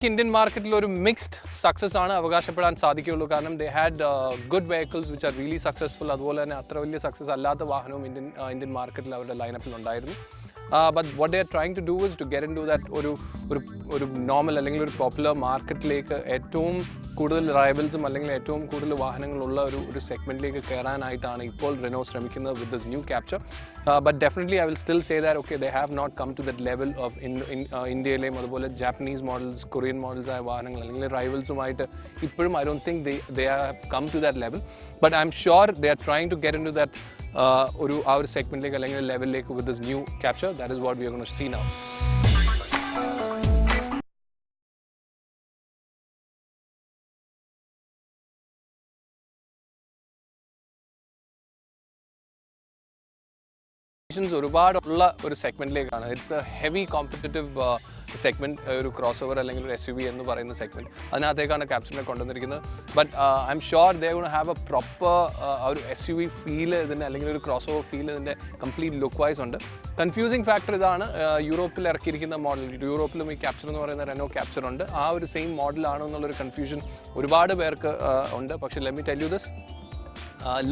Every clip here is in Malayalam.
Indian market ഒരു mixed success ആണ് അവകാശപ്പെടാൻ സാധിക്കുകയുള്ളൂ കാരണം they had good vehicles which are really successful അതുപോലെ തന്നെ അത്ര വലിയ സക്സസ് അല്ലാത്ത വാഹനവും ഇന്ത്യൻ മാർക്കറ്റിൽ അവരുടെ ലൈനപ്പിൽ ഉണ്ടായിരുന്നു. But what they are trying to do is to get into that ഒരു നോർമൽ അല്ലെങ്കിൽ ഒരു പോപ്പുലർ മാർക്കറ്റിലേക്ക് ഏറ്റവും കൂടുതൽ റൈവൽസും അല്ലെങ്കിൽ ഏറ്റവും കൂടുതൽ വാഹനങ്ങളുള്ള ഒരു സെഗ്മെൻറ്റിലേക്ക് കയറാനായിട്ടാണ് ഇപ്പോൾ റെനോ ശ്രമിക്കുന്നത് with this new Captur. But definitely I will still say that okay they have not come to that level of ഇന്ത്യയിലെയും അതുപോലെ ജാപ്പനീസ് മോഡൽസ് കൊറിയൻ മോഡൽസ് ആയ വാഹനങ്ങൾ അല്ലെങ്കിൽ റൈവൽസുമായിട്ട് ഇപ്പോഴും I don't think they have come to that level. But I'm sure they are trying to get into that our segment level with this new Captur. That is what we are going to see now. ഒരുപാടുള്ള ഒരു സെഗ്മെന്റിലേക്കാണ്. It's a heavy competitive segment, ഒരു ക്രോസ് ഓവർ അല്ലെങ്കിൽ ഒരു SUV എന്ന് പറയുന്ന സെഗ്മെന്റ്, അതിനകത്തേക്കാണ് ക്യാപ്ചറിനെ കൊണ്ടുവന്നിരിക്കുന്നത്. But I am sure they gonna have a proper ഒരു SUV ഫീൽ ഇതിൻ്റെ അല്ലെങ്കിൽ ഒരു ക്രോസ് ഓവർ ഫീൽ ഇതിൻ്റെ കംപ്ലീറ്റ് ലുക്ക് വൈസ് ഉണ്ട്. കൺഫ്യൂസിങ് ഫാക്ടർ ഇതാണ്, യൂറോപ്പിൽ ഇറക്കിയിരിക്കുന്ന മോഡൽ, യൂറോപ്പിലും ഈ ക്യാപ്ചർ എന്ന് പറയുന്ന റെനോ ക്യാപ്ചർ ഉണ്ട്, ആ ഒരു സെയിം മോഡലാണോ എന്നുള്ളൊരു കൺഫ്യൂഷൻ ഒരുപാട് പേർക്ക് ഉണ്ട്. പക്ഷേ let me tell you this,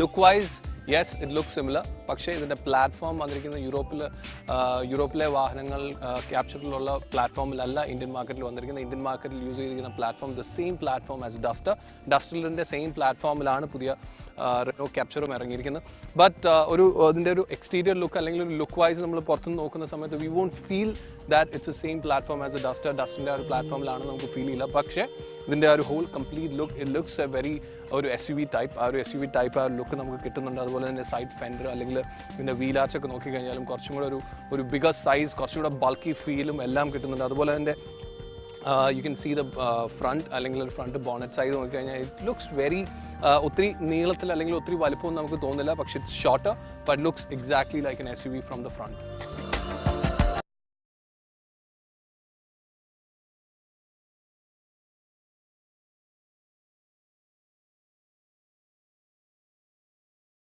look wise yes it look similar, പക്ഷേ ഇതിൻ്റെ പ്ലാറ്റ്ഫോം വന്നിരിക്കുന്ന യൂറോപ്പിലെ വാഹനങ്ങൾ ക്യാപ്ചറിലുള്ള പ്ലാറ്റ്ഫോമിലല്ല ഇന്ത്യൻ മാർക്കറ്റിൽ വന്നിരിക്കുന്നത്. ഇന്ത്യൻ മാർക്കറ്റിൽ യൂസ് ചെയ്തിരിക്കുന്ന platform the same platform as ഡസ്റ്ററിൻ്റെ സെയിം പ്ലാറ്റ്ഫോമിലാണ് പുതിയ റെനോ ക്യാപ്ചറും ഇറങ്ങിയിരിക്കുന്നത്. ബട്ട് അതിൻ്റെ ഒരു എക്സ്റ്റീരിയർ ലുക്ക് അല്ലെങ്കിൽ ഒരു ലുക്ക് വൈസ് നമ്മൾ പുറത്തുനിന്ന് നോക്കുന്ന സമയത്ത് we won't feel that it's a same platform as a ഡസ്റ്ററിൻ്റെ ആ ഒരു പ്ലാറ്റ്ഫോമിലാണ് നമുക്ക് ഫീൽ ചെയ്യില്ല. പക്ഷേ ഇതിൻ്റെ ആ ഒരു whole complete look it looks a very ഒരു SUV ടൈപ്പ്, ആ ഒരു SUV ടൈപ്പ് ആ ലുക്ക് നമുക്ക് കിട്ടുന്നുണ്ട്. അതുപോലെ തന്നെ സൈഡ് ഫെൻഡർ അല്ലെങ്കിൽ ഇതിൻ്റെ വീൽ ആർച്ചൊക്കെ നോക്കിക്കഴിഞ്ഞാലും കുറച്ചും കൂടെ ഒരു ബിഗർ സൈസ്, കുറച്ചും കൂടെ ബൾക്കി ഫീലും എല്ലാം കിട്ടുന്നുണ്ട്. അതുപോലെ തന്നെ you can see the front അല്ലെങ്കിൽ ഒരു ഫ്രണ്ട് ബോണറ്റ് സൈഡ് നോക്കിക്കഴിഞ്ഞാൽ ഇറ്റ് ലുക്സ് വെരി ഒത്തിരി നീളത്തിൽ അല്ലെങ്കിൽ ഒത്തിരി വലുപ്പമൊന്നും നമുക്ക് തോന്നില്ല, പക്ഷേ it's shorter but looks exactly like an SUV from the front.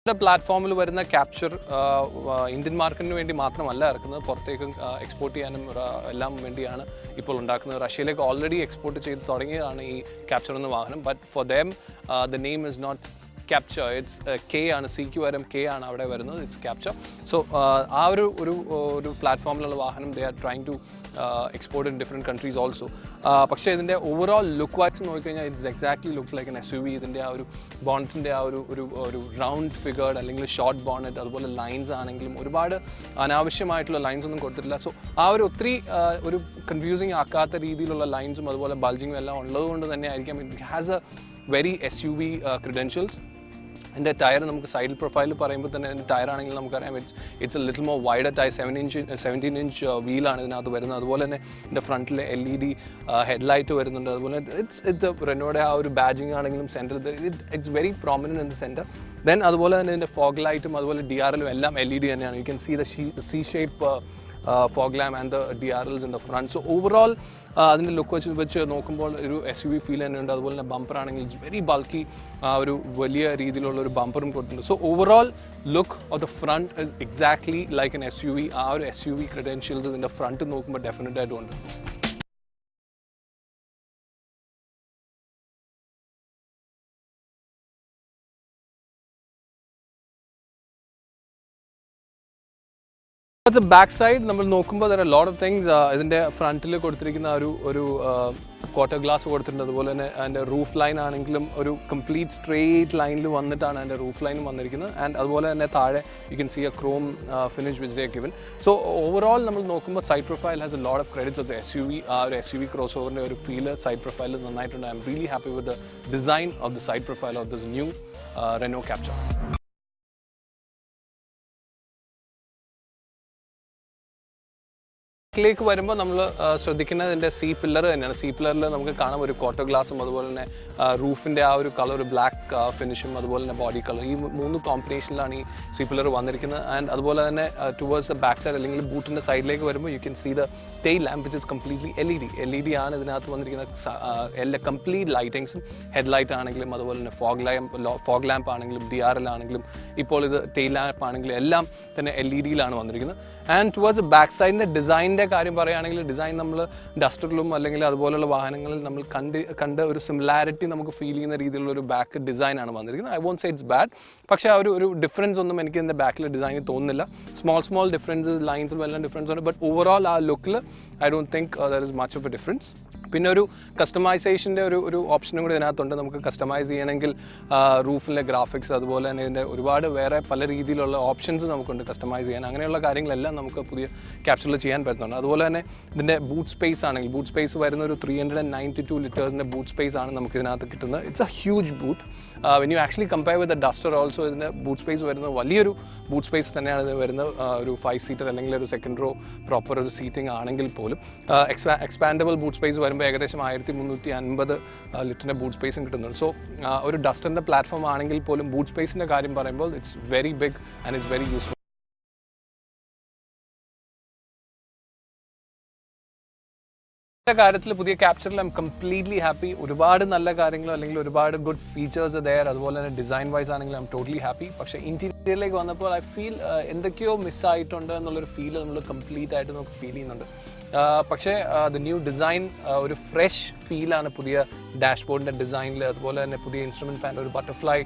പ്ലാറ്റ്ഫോമിൽ വരുന്ന ക്യാപ്ചർ ഇന്ത്യൻ മാർക്കറ്റിന് വേണ്ടി മാത്രമല്ല ഇറക്കുന്നത്, പുറത്തേക്ക് എക്സ്പോർട്ട് ചെയ്യാനും എല്ലാം വേണ്ടിയാണ് ഇപ്പോൾ ഉണ്ടാക്കുന്നത്. റഷ്യയിലേക്ക് ഓൾറെഡി എക്സ്പോർട്ട് ചെയ്ത് തുടങ്ങിയതാണ് ഈ ക്യാപ്ചർ എന്ന വാഹനം. But for them the name is not Captur, it's K ആണ്, CQRM K ആണ് അവിടെ വരുന്നത്, ഇറ്റ്സ് Captur. സോ ആ ഒരു പ്ലാറ്റ്ഫോമിലുള്ള വാഹനം they are trying to export in different countries also. പക്ഷേ ഇതിൻ്റെ ഓവറോൾ ലുക്ക് വൈസ് നോക്കിക്കഴിഞ്ഞാൽ it's exactly looks like an SUV. ഇതിൻ്റെ ആ ഒരു ബോണറ്റിൻ്റെ ആ ഒരു റൗണ്ട് ഫിഗേർഡ് അല്ലെങ്കിൽ ഷോർട്ട് ബോണറ്റ്, അതുപോലെ ലൈൻസ് ആണെങ്കിലും ഒരുപാട് അനാവശ്യമായിട്ടുള്ള ലൈൻസ് ഒന്നും കൊടുത്തിട്ടില്ല. സോ ആ ഒത്തിരി ഒരു കൺഫ്യൂസിങ് ആക്കാത്ത രീതിയിലുള്ള ലൈൻസും അതുപോലെ ബൾജിങ്ങും എല്ലാം ഉള്ളതുകൊണ്ട് തന്നെ ആയിരിക്കാം it has a very SUV credentials. എൻ്റെ ടയർ നമുക്ക് സൈഡിൽ പ്രൊഫൈൽ പറയുമ്പോൾ തന്നെ എൻ്റെ ടയർ ആണെങ്കിൽ നമുക്കറിയാം it's a little more wider tyre, 17 inch വീലാണ് ഇതിനകത്ത് വരുന്നത്. അതുപോലെ തന്നെ എൻ്റെ ഫ്രണ്ടിൽ LED ഹെഡ്ലൈറ്റ് വരുന്നുണ്ട്. അതുപോലെ ഇറ്റ്സ് റെനോയുടെ ആ ഒരു ബാജിങ് ആണെങ്കിലും centre it's very prominent in the centre. Then അതുപോലെ തന്നെ ഇതിൻ്റെ ഫോഗ് ലൈറ്റും അതുപോലെ DRLും എല്ലാം LED തന്നെയാണ്. You can see the C shape fog lamp and the DRLs in the front. So overall അതിൻ്റെ ലുക്ക് വെച്ച് നോക്കുമ്പോൾ ഒരു SUV ഫീൽ തന്നെയുണ്ട്. അതുപോലെ തന്നെ ബമ്പർ ആണെങ്കിൽ ഇറ്റ്സ് വെരി ബൾക്കി, ഒരു വലിയ രീതിയിലുള്ള ഒരു ബമ്പറും കൊടുത്തിട്ടുണ്ട്. So overall look of the front is exactly like an SUV. ആ ഒരു SUV ക്രെഡൻഷ്യൽസ് ഇതിൻ്റെ ഫ്രണ്ട് നോക്കുമ്പോൾ ഡെഫിനറ്റ് ആയിട്ടുണ്ട്. ബാക്ക് സൈഡ് നമ്മൾ നോക്കുമ്പോൾ there are a lot of things. ഇതിൻ്റെ ഫ്രണ്ടിൽ കൊടുത്തിരിക്കുന്ന ഒരു ക്വാർട്ടർ ഗ്ലാസ് കൊടുത്തിട്ടുണ്ട്. അതുപോലെ തന്നെ അതിൻ്റെ റൂഫ് ലൈൻ ആണെങ്കിലും ഒരു കംപ്ലീറ്റ് സ്ട്രെയിറ്റ് ലൈനിൽ വന്നിട്ടാണ് അതിൻ്റെ റൂഫ് ലൈനും വന്നിരിക്കുന്നത്. ആൻഡ് അതുപോലെ തന്നെ താഴെ you can see a chrome finish which they given. So overall നമ്മൾ നോക്കുമ്പോൾ side profile has a lot of credits of the SUV. ആ ഒരു SUV ക്രോസ് ഓവറിൻ്റെ ഒരു ഫീല് സൈഡ് പ്രൊഫൈലിൽ നന്നായിട്ടുണ്ട്. I am really happy with the design of the side profile of this new Renault Captur. ിലേക്ക് വരുമ്പോൾ നമ്മൾ ശ്രദ്ധിക്കുന്നത് ഇതിൻ്റെ സി പില്ലർ തന്നെയാണ്. സി പില്ലറിൽ നമുക്ക് കാണാം ഒരു ക്വാർട്ടർ ഗ്ലാസും അതുപോലെ തന്നെ റൂഫിൻ്റെ ആ ഒരു കളർ ബ്ലാക്ക് ഫിനിഷും അതുപോലെ തന്നെ ബോഡി കളർ, ഈ 3 കോമ്പിനേഷനിലാണ് ഈ സി പില്ലർ വന്നിരിക്കുന്നത്. ആൻഡ് അതുപോലെ തന്നെ ടുവേഴ്സ് ദ ബാക്ക് സൈഡ് അല്ലെങ്കിൽ ബൂട്ടിൻ്റെ സൈഡിലേക്ക് വരുമ്പോൾ you can see the tail lamp which is completely LED ആണ് ഇതിനകത്ത് വന്നിരിക്കുന്ന എല്ലാ കംപ്ലീറ്റ് ലൈറ്റിങ്സും. ഹെഡ്ലൈറ്റ് ആണെങ്കിലും അതുപോലെ തന്നെ ഫോഗ് ലാമ്പ് ആണെങ്കിലും DRL ആണെങ്കിലും ഇപ്പോൾ ഇത് ടെയിൽ ലാമ്പ് ആണെങ്കിലും എല്ലാം തന്നെ LED വന്നിരിക്കുന്നത്. ആൻഡ് ടുവേഴ്സ് ബാക്ക് സൈഡിൻ്റെ ഡിസൈനിൻ്റെ ഡിസൈനിൻ്റെ കാര്യം പറയുകയാണെങ്കിൽ ഡിസൈൻ നമ്മൾ ഡസ്റ്ററിലും അല്ലെങ്കിൽ അതുപോലുള്ള വാഹനങ്ങളിൽ നമ്മൾ കണ്ട ഒരു സിമിലാരിറ്റി നമുക്ക് ഫീൽ ചെയ്യുന്ന രീതിയിലുള്ള ഒരു ബാക്ക് ഡിസൈനാണ് വന്നിരിക്കുന്നത്. I won't say it's bad, പക്ഷേ ആ ഒരു ഡിഫറൻസ് ഒന്നും എനിക്ക് ഇതിൻ്റെ ബാക്കിലെ ഡിസൈനിൽ തോന്നുന്നില്ല. സ്മോൾ ഡിഫറൻസസ്, ലൈൻസിലും എല്ലാം ഡിഫറൻസ് ഉണ്ട്, ബട്ട് ഓവറോൾ ആ ലുക്കിൽ I don't think there is much of a difference. പിന്നെ ഒരു കസ്റ്റമൈസേഷൻ്റെ ഒരു ഓപ്ഷനും കൂടി ഇതിനകത്തുണ്ട്. നമുക്ക് കസ്റ്റമൈസ് ചെയ്യണമെങ്കിൽ റൂഫിലെ ഗ്രാഫിക്സ്, അതുപോലെ തന്നെ ഇതിൻ്റെ ഒരുപാട് വേറെ പല രീതിയിലുള്ള ഓപ്ഷൻസ് നമുക്കുണ്ട് കസ്റ്റമൈസ് ചെയ്യാൻ. അങ്ങനെയുള്ള കാര്യങ്ങളെല്ലാം നമുക്ക് പുതിയ ക്യാപ്ചറിൽ ചെയ്യാൻ പറ്റുന്നുണ്ട്. അതുപോലെ തന്നെ ഇതിൻ്റെ ബൂട്ട് സ്പേസ് ആണെങ്കിൽ, ബൂട്ട് സ്പേസ് വരുന്ന ഒരു 392 ലിറ്റേഴ്സിൻ്റെ ബൂട്ട് സ്പേസ് ആണ് നമുക്ക് ഇതിനകത്ത് കിട്ടുന്നത്. It's A huge boot. When you actually compare with the Duster also, ഇതിൻ്റെ ബൂട്ട് സ്പേസ് വരുന്നത് വലിയൊരു ബൂട്ട് സ്പേസ് തന്നെയാണ് ഇത് വരുന്നത്. ഒരു 5 സീറ്റർ അല്ലെങ്കിൽ ഒരു സെക്കൻഡ് റോ പ്രോപ്പർ ഒരു സീറ്റിംഗ് ആണെങ്കിൽ പോലും എക്സ്പാൻഡബിൾ ബൂട്ട് സ്പേസ് വരുമ്പോൾ ഏകദേശം 1350 ലിറ്ററിൻ്റെ ബൂട്ട് സ്പേസും കിട്ടുന്നുണ്ട്. സോ ഒരു ഡസ്റ്ററിൻ്റെ പ്ലാറ്റ്ഫോം ആണെങ്കിൽ പോലും ബൂട്ട് സ്പേസിൻ്റെ കാര്യം പറയുമ്പോൾ it's very big and it's very useful. കാര്യത്തിൽ പുതിയ ക്യാപ്ചറിൽ ഐ എം കംപ്ലീറ്റ്ലി ഹാപ്പി. ഒരുപാട് നല്ല കാര്യങ്ങൾ അല്ലെങ്കിൽ ഒരുപാട് ഗുഡ് ഫീച്ചേഴ്സ് ദെയർ. അതുപോലെ തന്നെ ഡിസൈൻ വൈസ് ആണെങ്കിൽ ഐ എം ടോട്ടലി ഹാപ്പി. പക്ഷേ ഇൻറ്റീരിയറിലേക്ക് വന്നപ്പോൾ ഐ ഫീൽ എന്തൊക്കെയോ മിസ്സായിട്ടുണ്ട് എന്നുള്ളൊരു ഫീൽ നമ്മൾ കംപ്ലീറ്റ് ആയിട്ട് നമുക്ക് ഫീൽ ചെയ്യുന്നുണ്ട്. പക്ഷേ ദ ന്യൂ ഡിസൈൻ ഒരു ഫ്രഷ് ഫീലാണ് പുതിയ ഡാഷ്ബോർഡിൻ്റെ ഡിസൈനിൽ. അതുപോലെ തന്നെ പുതിയ ഇൻസ്ട്രുമെൻറ്റ് പാനൽ, ഒരു ബട്ടർഫ്ലൈ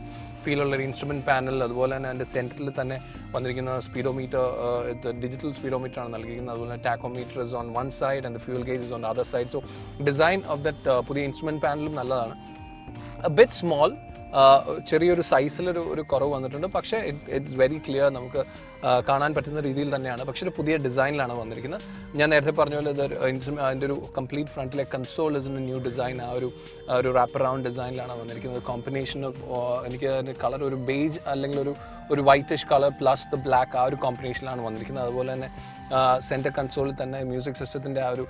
ഫീലുള്ളൊരു ഇൻസ്ട്രുമെൻറ്റ് പാനൽ. അതുപോലെ തന്നെ അതിൻ്റെ സെൻറ്ററിൽ തന്നെ വന്നിരിക്കുന്ന സ്പീഡോമീറ്റർ, ഡിജിറ്റൽ സ്പീഡോമീറ്റർ ആണ് നൽകിയിരിക്കുന്നത്. അതുപോലെ തന്നെ tachometer is on one side and the fuel gauge is on the other side. So design of that പുതിയ ഇൻസ്ട്രുമെൻറ്റ് പാനലും നല്ലതാണ്. എ ബിറ്റ് സ്മോൾ, ചെറിയൊരു സൈസിലൊരു കുറവ് വന്നിട്ടുണ്ട്. പക്ഷേ ഇറ്റ്സ് വെരി ക്ലിയർ, നമുക്ക് കാണാൻ പറ്റുന്ന രീതിയിൽ തന്നെയാണ്. പക്ഷേ ഒരു പുതിയ ഡിസൈനിലാണ് വന്നിരിക്കുന്നത്. ഞാൻ നേരത്തെ പറഞ്ഞ പോലെ അതിൻ്റെ ഒരു കംപ്ലീറ്റ് ഫ്രണ്ടിലെ console is in A new design. ആ ഒരു റാപ്പ് അറൗണ്ട് ഡിസൈനിലാണ് വന്നിരിക്കുന്നത്. കോമ്പിനേഷൻ ഓഫ് എനിക്ക് അതിൻ്റെ കളർ ഒരു ബേജ് അല്ലെങ്കിൽ ഒരു whitish colour plus the black, ആ ഒരു കോമ്പിനേഷനിലാണ് വന്നിരിക്കുന്നത്. അതുപോലെ തന്നെ സെൻറ്റർ കൺസോളിൽ തന്നെ മ്യൂസിക് സിസ്റ്റത്തിൻ്റെ ആ ഒരു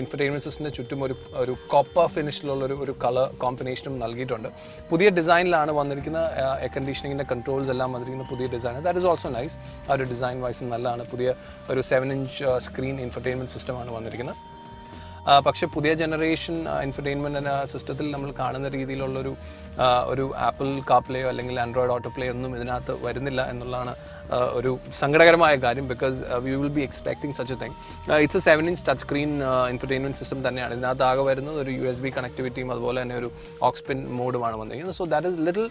ഇൻഫർടൈൻമെൻറ്റ് സിസ്റ്റത്തിൻ്റെ ചുറ്റും ഒരു കോപ്പർ ഫിനിഷിലുള്ള ഒരു കളർ കോമ്പിനേഷനും നൽകിയിട്ടുണ്ട്. പുതിയ ഡിസൈനിലാണ് വന്നിരിക്കുന്നത്. എയർ കണ്ടീഷനിങ്ങിൻ്റെ കൺട്രോൾസ് എല്ലാം വന്നിരിക്കുന്ന പുതിയ design. That is also nice. ആ ഒരു ഡിസൈൻ വൈസ് നല്ലതാണ്. പുതിയ ഒരു 7-inch സ്ക്രീൻ ഇൻഫർടൈൻമെൻറ്റ് സിസ്റ്റമാണ് വന്നിരിക്കുന്നത്. പക്ഷേ പുതിയ ജനറേഷൻ ഇൻഫർടൈൻമെൻറ്റ് സിസ്റ്റത്തിൽ നമ്മൾ കാണുന്ന രീതിയിലുള്ളൊരു ആപ്പിൾ കാർപ്ലേയോ അല്ലെങ്കിൽ ആൻഡ്രോയിഡ് ഓട്ടോ പ്ലേ ഒന്നും ഇതിനകത്ത് വരുന്നില്ല എന്നുള്ളതാണ് ഒരു സങ്കടകരമായ കാര്യം. Because we will be expecting such A thing. It's A 7-inch touch screen infotainment system തന്നെയാണ്. ഇതിനകത്ത് ആകെ വരുന്നത് ഒരു USB കണക്ടിവിറ്റിയും അതുപോലെ തന്നെ ഒരു ഓക്സ് പിൻ മോഡുമാണ് വന്നിരിക്കുന്നത്. സോ ദാറ്റ് ഇസ് ലിറ്റിൽ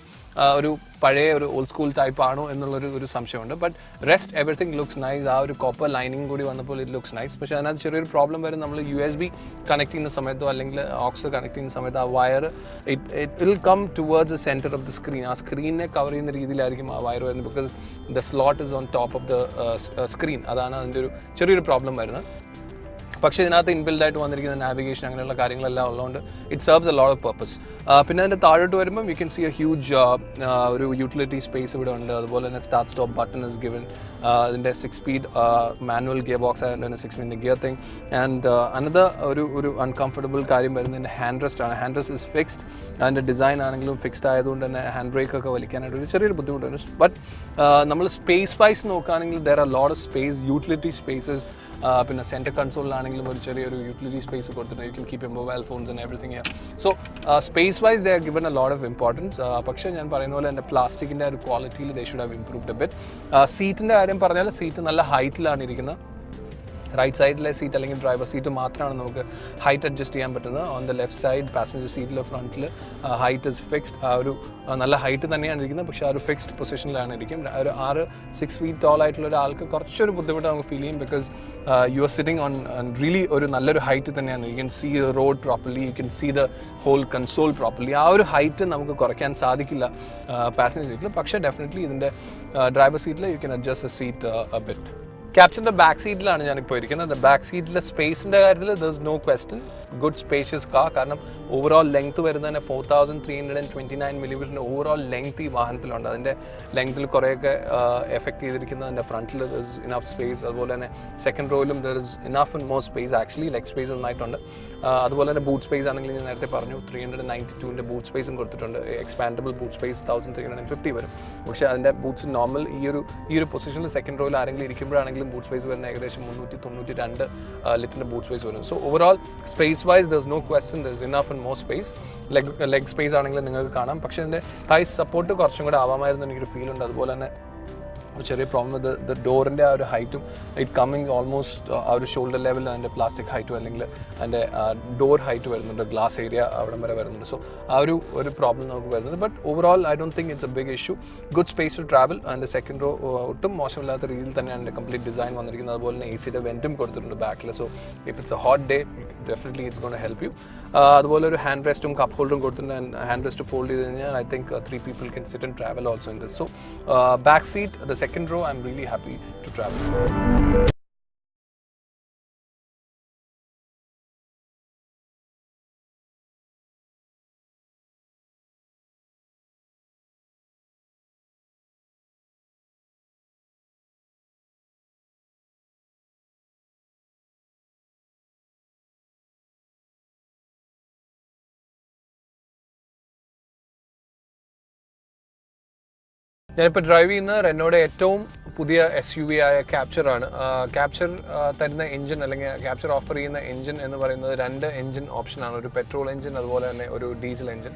ഒരു പഴയ ഒരു ഓൾഡ് സ്കൂൾ ടൈപ്പ് ആണോ എന്നുള്ളൊരു സംശയമുണ്ട്. But rest everything looks nice. ആ ഒരു കോപ്പർ ലൈനിങ് കൂടി വന്നപ്പോൾ ഇറ്റ് ലുക്സ് നൈസ്. പക്ഷേ അതിനകത്ത് ചെറിയൊരു പ്രോബ്ലം വരും. നമ്മൾ USB കണക്ട് ചെയ്യുന്ന സമയത്തോ അല്ലെങ്കിൽ ഓക്സ് കണക്ട് ചെയ്യുന്ന സമയത്ത് ആ wire it will come towards the centre of the screen. ആ സ്ക്രീനിനെ കവർ ചെയ്യുന്ന രീതിയിലായിരിക്കും ആ വയർ വരുന്നത്. Because the slot is on top of the screen. അതാണ് അതിൻ്റെ ചെറിയൊരു പ്രോബ്ലം വരുന്നത്. പക്ഷേ ഇതിനകത്ത് ഇൻബിൽഡ് ആയിട്ട് വന്നിരിക്കുന്ന നാവിഗേഷൻ അങ്ങനെയുള്ള കാര്യങ്ങളെല്ലാം ഉള്ളതുകൊണ്ട് it serves A lot of purpose. പിന്നെ അതിൻ്റെ താഴോട്ട് വരുമ്പം you can see A huge ഒരു യൂട്ടിലിറ്റി സ്പേസ് ഇവിടെ ഉണ്ട്. അതുപോലെ തന്നെ start stop button is given. അതിൻ്റെ 6-speed മാനുവൽ ഗിയർ ബോക്സ് ആയതുകൊണ്ട് 6-speed gear thing. And another ഒരു അൺകംഫർട്ടബിൾ കാര്യം വരുന്നതിൻ്റെ ഹാൻഡ് റെസ്റ്റ് ആണ്. Hand rest is fixed. അതിൻ്റെ ഡിസൈൻ ആണെങ്കിലും ഫിക്സ്ഡ് ആയതുകൊണ്ട് തന്നെ ഹാൻഡ് ബ്രേക്ക് ഒക്കെ വലിക്കാനായിട്ട് ഒരു ചെറിയൊരു ബുദ്ധിമുട്ടുണ്ട്. ബട്ട് നമ്മൾ സ്പേസ് വൈസ് നോക്കുകയാണെങ്കിൽ there are lot of space, utility spaces. പിന്നെ സെൻറ്റർ കൺസോളിലാണെങ്കിലും ഒരു ചെറിയൊരു യൂട്ടിലിറ്റി സ്പേസ് കൊടുത്തിട്ടുണ്ട്. You can keep your mobile phones and everything here. So space wise they are given a lot of importance. പക്ഷേ ഞാൻ പറയുന്ന പോലെ തന്നെ പ്ലാസ്റ്റിക്കിൻ്റെ ഒരു ക്വാളിറ്റിയിൽ they should have improved a bit. സീറ്റിൻ്റെ കാര്യം പറഞ്ഞാൽ സീറ്റ് നല്ല ഹൈറ്റിലാണ് ഇരിക്കുന്നത്. റൈറ്റ് സൈഡിലെ സീറ്റ് അല്ലെങ്കിൽ ഡ്രൈവർ സീറ്റ് മാത്രമാണ് നമുക്ക് ഹൈറ്റ് അഡ്ജസ്റ്റ് ചെയ്യാൻ പറ്റുന്നത്. On the left side passenger സീറ്റിലെ ഫ്രണ്ടിൽ ഹൈറ്റ് ഇസ് ഫിക്സ്ഡ്. ആ ഒരു നല്ല ഹൈറ്റ് തന്നെയാണ് ഇരിക്കുന്നത്. പക്ഷേ ആ ഒരു ഫിക്സ്ഡ് പൊസിഷനിലാണ് ഇരിക്കും. ഒരു 6 feet ടോൾ ആയിട്ടുള്ള ഒരാൾക്ക് കുറച്ചൊരു ബുദ്ധിമുട്ട് നമുക്ക് ഫീൽ ചെയ്യും. Because you are sitting on really ഒരു നല്ലൊരു ഹൈറ്റ് തന്നെയാണ്. You can see the road properly, you can see the whole console properly. ആ ഒരു ഹൈറ്റ് നമുക്ക് കുറയ്ക്കാൻ സാധിക്കില്ല പാസഞ്ചർ സീറ്റിൽ. പക്ഷേ ഡെഫിനറ്റ്ലി ഇതിൻ്റെ ഡ്രൈവർ സീറ്റിൽ you can adjust the seat a bit. ക്യാപ്ചറിൻ്റെ ബാക്ക് സീറ്റിലാണ് ഞാനിപ്പോൾ ഇരിക്കുന്നത്. ബാക്ക് സീറ്റിലെ സ്പേസിൻ്റെ കാര്യത്തിൽ there is no question. Good spacious car. കാരണം ഓവറോൾ ലെങ്ത് വരുന്നതിന് 4329 mm ഓവറോൾ ലെങ്ത് ഈ വാഹനത്തിലുണ്ട്. അതിൻ്റെ ലെങ്ത്തിൽ കുറേയൊക്കെ എഫക്ട് ചെയ്തിരിക്കുന്നത് അതിൻ്റെ ഫ്രണ്ടിൽ ദർ ഇസ് ഇനഫ് സ്പേസ്. അതുപോലെ തന്നെ സെക്കൻഡ് റോയിലും there is enough and more space. Actually leg space നന്നായിട്ടുണ്ട്. അതുപോലെ തന്നെ ബൂട്ട് സ്പേസ് ആണെങ്കിൽ ഞാൻ നേരത്തെ പറഞ്ഞു 392 ബൂട്ട് സ്പേസും കൊടുത്തിട്ടുണ്ട്. എക്സ്പാൻഡബിൾ ബൂട്ട് സ്പേസ് 1350 വരും. പക്ഷേ അതിൻ്റെ ബൂട്ട്സ് നോർമൽ ഈ ഒരു പൊസിഷനിൽ സെക്കൻഡ് റോയിൽ ആരെങ്കിലും ഇരിക്കുമ്പോഴാണെങ്കിലും ബൂട്ട് സ്പേസ് വരുന്ന ഏകദേശം 392 ലിറ്ററിൻ്റെ ബൂട്ട് സ്പേസ് വരും. So overall space wise there is no question, there is enough and more space. Leg space ആണെങ്കിലും നിങ്ങൾക്ക് കാണാം. പക്ഷേ അതിൻ്റെ തൈ സപ്പോർട്ട് കുറച്ചും കൂടെ ആവാമായിരുന്നു എനിക്കൊരു ഫീൽ ഉണ്ട്. അതുപോലെ തന്നെ ചെറിയ പ്രോബ്ലം ദ ഡോറിൻ്റെ ആ ഒരു ഹൈറ്റും ഇറ്റ് കമ്മിങ് ഓൾമോസ്റ്റ് ആ ഒരു ഷോൾഡർ ലെവൽ അതിൻ്റെ പ്ലാസ്റ്റിക് ഹൈറ്റും അല്ലെങ്കിൽ അതിൻ്റെ ഡോർ ഹൈറ്റ് വരുന്നുണ്ട്, ഗ്ലാസ് ഏരിയ അവിടം വരെ വരുന്നുണ്ട്. സോ ആ ഒരു പ്രോബ്ലം നമുക്ക് വരുന്നുണ്ട്. But overall I don't think it's a big issue. Good space to travel. അതിൻ്റെ സെക്കൻഡ് റോ ഒട്ടും മോശമില്ലാത്ത രീതിയിൽ തന്നെയാണ് അതിൻ്റെ കംപ്ലീറ്റ് ഡിസൈൻ വന്നിരിക്കുന്നത്. അതുപോലെ തന്നെ AC വെൻറ്റും കൊടുത്തിട്ടുണ്ട് ബാക്കിൽ. So if it's a hot day definitely it's gone to help you. അതുപോലെ ഒരു ഹാൻഡ് റെസ്റ്റും കപ്പ് ഹോൾഡറും കൊടുത്തിട്ടുണ്ട്. ഹാൻഡ് റെസ്റ്റ് ഫോൾഡ് ചെയ്ത് കഴിഞ്ഞാൽ I think 3 people can sit and travel also in this. So back seat, the second row, I'm really happy to travel. ഞാനിപ്പോൾ ഡ്രൈവ് ചെയ്യുന്ന റെനോയുടെ ഏറ്റവും പുതിയ SUV ആയ ക്യാപ്ചറാണ്. ക്യാപ്ചർ തരുന്ന എഞ്ചിൻ അല്ലെങ്കിൽ ക്യാപ്ചർ ഓഫർ ചെയ്യുന്ന എഞ്ചിൻ എന്ന് പറയുന്നത് 2 എഞ്ചിൻ ഓപ്ഷനാണ്. ഒരു പെട്രോൾ എഞ്ചിൻ അതുപോലെ തന്നെ ഒരു ഡീസൽ എഞ്ചിൻ.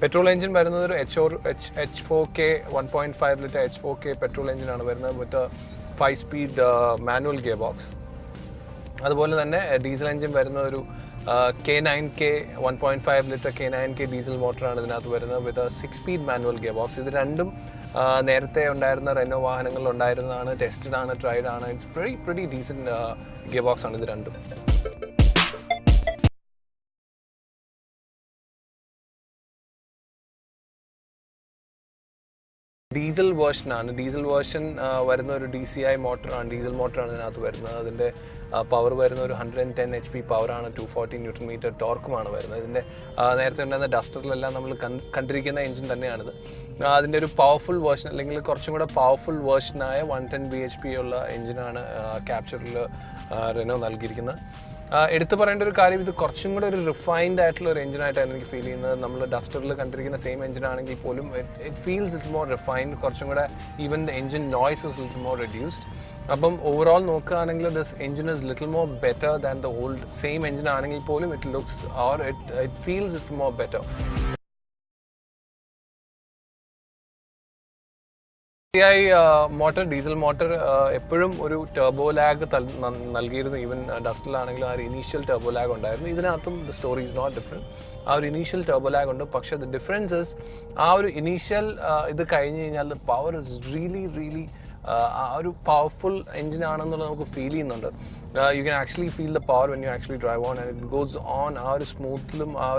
പെട്രോൾ എഞ്ചിൻ വരുന്നത് ഒരു H4K 1.5 ലിറ്റർ H4K പെട്രോൾ എഞ്ചിനാണ് വരുന്നത് വിത്ത് 5 സ്പീഡ് മാനുവൽ ഗിയർ ബോക്സ്. അതുപോലെ തന്നെ ഡീസൽ എഞ്ചിൻ വരുന്ന ഒരു K9K 1.5 ലിറ്റർ K9K ഡീസൽ മോട്ടറാണ് ഇതിനകത്ത് വരുന്നത് വിത്ത് 6 സ്പീഡ് മാനുവൽ ഗിയർ ബോക്സ്. ഇത് രണ്ടും നേരത്തെ ഉണ്ടായിരുന്ന റെനോ വാഹനങ്ങളിൽ ഉണ്ടായിരുന്നതാണ്, ടെസ്റ്റഡ് ആണ്, ട്രൈഡ് ആണ്. It's pretty decent gear box ആണ് ഇത് രണ്ടും. ഡീസൽ വേർഷനാണ്. ഡീസൽ വേർഷൻ വരുന്ന ഒരു DCI മോട്ടറാണ്, ഡീസൽ മോട്ടറാണ് ഇതിനകത്ത് വരുന്നത്. അതിൻ്റെ പവർ വരുന്ന ഒരു 110 HP പവറാണ്, 240 Nm ടോർക്കുമാണ് വരുന്നത്. ഇതിൻ്റെ നേരത്തെ ഉണ്ടായിരുന്ന ഡസ്റ്ററിലെല്ലാം നമ്മൾ കണ്ടിരിക്കുന്ന എഞ്ചിൻ തന്നെയാണിത്. അതിൻ്റെ ഒരു പവർഫുൾ വേർഷൻ അല്ലെങ്കിൽ കുറച്ചും കൂടെ പവർഫുൾ വേർഷനായ 110 bhp ഉള്ള എഞ്ചിനാണ് ക്യാപ്ചറിൽ റെനോ നൽകിയിരിക്കുന്നത്. എടുത്തു പറയേണ്ട ഒരു കാര്യം, ഇത് കുറച്ചും കൂടെ ഒരു റിഫൈൻഡ് ആയിട്ടുള്ള ഒരു എഞ്ചിനായിട്ടാണ് എനിക്ക് ഫീൽ ചെയ്യുന്നത്. നമ്മൾ ഡസ്റ്ററിൽ കണ്ടിരിക്കുന്ന സെയിം എഞ്ചിനാണെങ്കിൽ പോലും it feels little more refined. കുറച്ചും കൂടെ even the engine noise is little more reduced. അപ്പം ഓവറോൾ നോക്കുകയാണെങ്കിൽ this engine is little more better than the old same engine ആണെങ്കിൽ പോലും it looks or it feels little more better. Motor, diesel motor എപ്പോഴും ഒരു ടർബോ ലാഗ് നൽകിയിരുന്നു. ഈവൻ ഡസ്റ്ററിലാണെങ്കിലും ആ ഒരു ഇനീഷ്യൽ ടർബോ ലാഗ് ഉണ്ടായിരുന്നു. ഇതിനകത്തും the story is not different. ആ ഒരു ഇനീഷ്യൽ ടർബോ ലാഗ് ഉണ്ട്. പക്ഷേ ദ ഡിഫറൻസ് ഇസ് ആ ഒരു ഇനീഷ്യൽ ഇത് കഴിഞ്ഞ് കഴിഞ്ഞാൽ ദ പവർ ഇസ് റിയലി ആ ഒരു പവർഫുൾ എഞ്ചിനാണെന്നുള്ളത് നമുക്ക് ഫീൽ ചെയ്യുന്നുണ്ട്. U can actually feel the power when you actually drive on and it goes on. ആ ഒരു സ്മൂത്തിലും ആ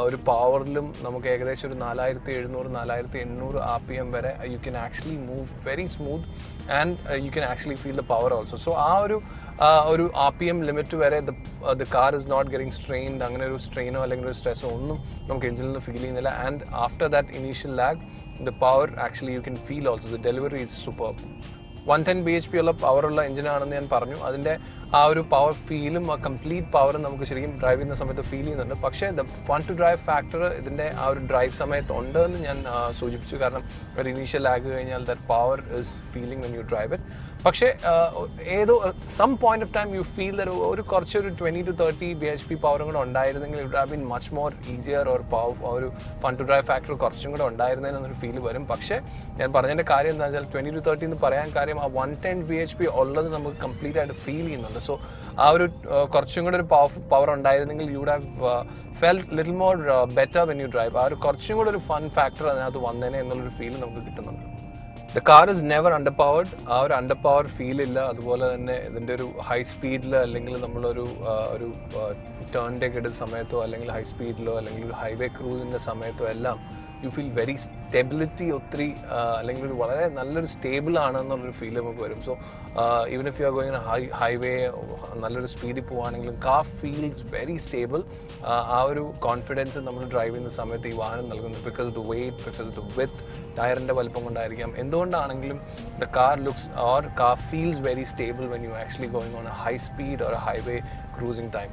ഒരു പവറിലും നമുക്ക് ഏകദേശം ഒരു 4700-4800 RPM വരെ you can actually move very smooth and you can actually feel the power also. So ആ ഒരു RPM ലിമിറ്റ് വരെ the car is not getting strained. അങ്ങനെ ഒരു സ്ട്രെയിനോ അല്ലെങ്കിൽ ഒരു സ്ട്രെസ്സോ ഒന്നും നമുക്ക് എഞ്ചിനിൽ നിന്ന് ഫീൽ ചെയ്യുന്നില്ല. And after that initial lag the power actually you can feel also. The delivery is superb. 110 bhp ഉള്ള പവറുള്ള എഞ്ചിനാണെന്ന് ഞാൻ പറഞ്ഞു. അതിൻ്റെ ആ ഒരു പവർ ഫീലും ആ കംപ്ലീറ്റ് പവറും നമുക്ക് ശരിക്കും ഡ്രൈവ് ചെയ്യുന്ന സമയത്ത് ഫീൽ ചെയ്യുന്നുണ്ട്. പക്ഷേ the fun to drive factor ഇതിൻ്റെ ആ ഒരു ഡ്രൈവ് സമയത്ത് ഉണ്ട് എന്ന് ഞാൻ സൂചിപ്പിച്ചു. കാരണം ഒരു ഇനീഷ്യൽ ലാഗ് കഴിഞ്ഞാൽ that power is feeling when you drive it. പക്ഷേ ഏതോ some point of time you feel that ഒരു കുറച്ചൊരു 20 to 30 bhp പവറും കൂടെ ഉണ്ടായിരുന്നെങ്കിൽ it have been much more easier or ഒരു ഫൺ ടു ഡ്രൈവ് ഫാക്ടർ കുറച്ചും കൂടെ ഉണ്ടായിരുന്നതെന്നൊരു ഫീൽ വരും. പക്ഷേ ഞാൻ പറഞ്ഞതിൻ്റെ കാര്യം എന്താ വെച്ചാൽ 20 to 30 എന്ന് പറയാൻ കാര്യം ആ 110 bhp ഉള്ളത് നമുക്ക് കംപ്ലീറ്റ് ആയിട്ട് ഫീൽ ചെയ്യുന്നുണ്ട്. സോ ആ ഒരു കുറച്ചും കൂടെ ഒരു പവർ ഉണ്ടായിരുന്നെങ്കിൽ you would have felt little more better when you drive. ആ ഒരു കുറച്ചും കൂടെ ഒരു ഫൺ ഫാക്ടർ അതിനകത്ത് വന്നേനെ എന്നുള്ളൊരു ഫീൽ നമുക്ക് കിട്ടുന്നുണ്ട്. The car is never under powered. ആ ഒരു അണ്ടർ പവർ ഫീൽ ഇല്ല. അതുപോലെ തന്നെ ഇതിൻ്റെ ഒരു ഹൈ സ്പീഡിൽ അല്ലെങ്കിൽ നമ്മളൊരു ടേണിൻ്റെയൊക്കെ എടുത്ത സമയത്തോ അല്ലെങ്കിൽ ഹൈ സ്പീഡിലോ അല്ലെങ്കിൽ ഒരു ഹൈവേ ക്രൂസിൻ്റെ സമയത്തോ എല്ലാം യു ഫീൽ വെരി സ്റ്റെബിലിറ്റി ഒത്തിരി അല്ലെങ്കിൽ ഒരു വളരെ നല്ലൊരു സ്റ്റേബിൾ ആണെന്നുള്ളൊരു ഫീൽ നമുക്ക് വരും. So even if you are going highway നല്ലൊരു സ്പീഡിൽ പോവുകയാണെങ്കിലും കാർ ഫീൽസ് വെരി സ്റ്റേബിൾ. ആ ഒരു കോൺഫിഡൻസ് നമ്മൾ ഡ്രൈവ് ചെയ്യുന്ന സമയത്ത് ഈ വാഹനം നൽകുന്നത് because the weight, because the width, ടയറിൻ്റെ വലിപ്പം കൊണ്ടായിരിക്കാം. എന്തുകൊണ്ടാണെങ്കിലും the car looks or car feels very stable when you actually going on a high speed or a highway cruising time.